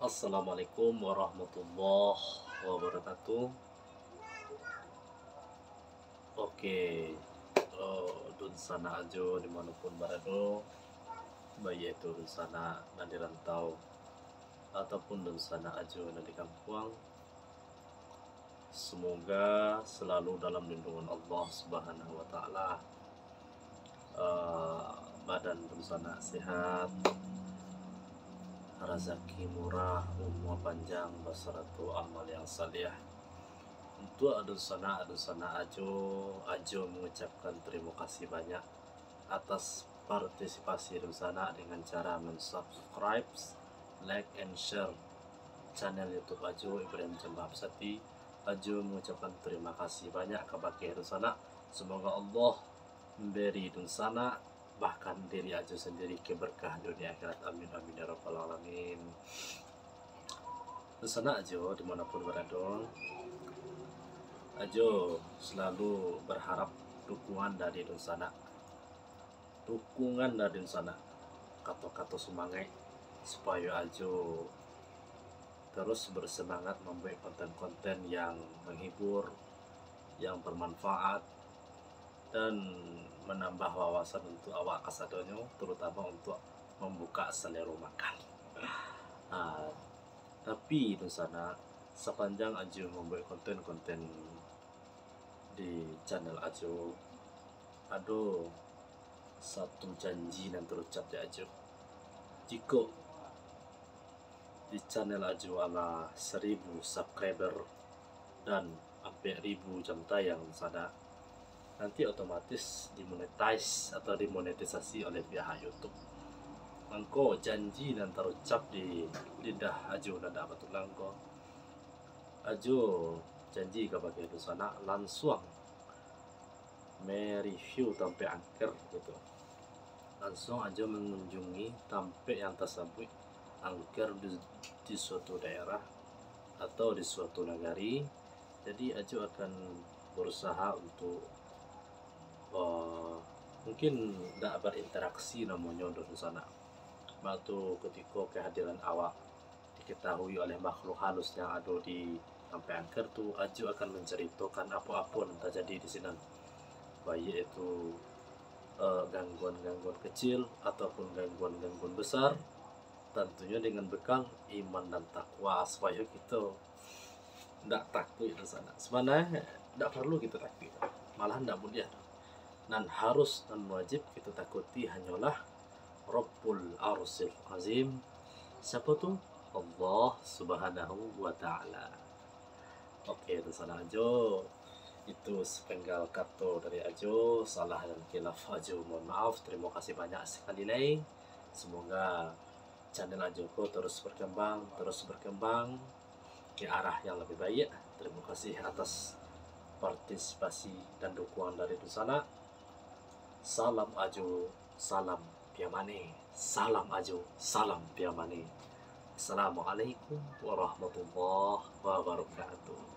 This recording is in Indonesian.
Assalamualaikum warahmatullahi wabarakatuh. Oke, dun sana ajo dimanapun berada, baik itu dun sana di rantau ataupun dun sana ajo di kampung. Semoga selalu dalam lindungan Allah Subhanahu wa taala. Badan dun sana sehat, rezeki murah, umur panjang, beserta amal yang saleh. Untuk adun sana ajo mengucapkan terima kasih banyak atas partisipasi adun sana dengan cara mensubscribe, like and share channel YouTube Ajo Ibrahim Jambah Absati. Ajo mengucapkan terima kasih banyak kepada adun sana. Semoga Allah memberi adun sana bahkan diri Ajo sendiri keberkahan dunia akhirat. Amin amin ya rabbal alamin. Adun sana Ajo dimanapun berada, Ajo selalu berharap dukungan dari dun sana, kata-kata semangat supaya Ajo terus bersemangat membuat konten-konten yang menghibur, yang bermanfaat, dan menambah wawasan untuk awak kasadonyo, terutama untuk membuka selera makan. Tapi dun sana sepanjang Ajo membuat konten-konten di channel Ajo, ada satu janji yang terucap di Ajo. Jika di channel Ajo ala 1000 subscriber dan sampai 1000 jam tayang sana, nanti otomatis dimonetize atau dimonetisasi oleh pihak YouTube. Engkau janji dan terucap di lidah Ajo nada betul langko. Ajo janji kepada itu sana langsung mereview sampai akhir gitu. Langsung Ajo mengunjungi sampai yang tersebut angker di suatu daerah atau di suatu negari. Jadi Ajo akan berusaha untuk mungkin tidak berinteraksi namanya di sana. Waktu ketika kehadiran awak diketahui oleh makhluk halus yang ada di sampai angker tu, Ajo akan menceritakan apa-apa yang terjadi di sini, baik itu gangguan-gangguan kecil ataupun gangguan-gangguan besar, tentunya dengan bekal iman dan takwa supaya kita tidak takut di sana. Sebenarnya tidak perlu kita takut, malah tidak mudah, dan harus dan wajib kita takuti hanyalah Rabbul Arsyil Azim. Siapa tuh? Allah Subhanahu wa taala. Oke, itu sana Ajo. Itu sepenggal kata dari Ajo. Salah dan khilaf Ajo mohon maaf. Terima kasih banyak sekali lagi. Semoga channel Ajo terus berkembang ke arah yang lebih baik. Terima kasih atas partisipasi dan dukungan dari itu sana. Salam Ajo, salam Piamane. Salam Ajo, salam Piamane. Assalamualaikum warahmatullahi wabarakatuh.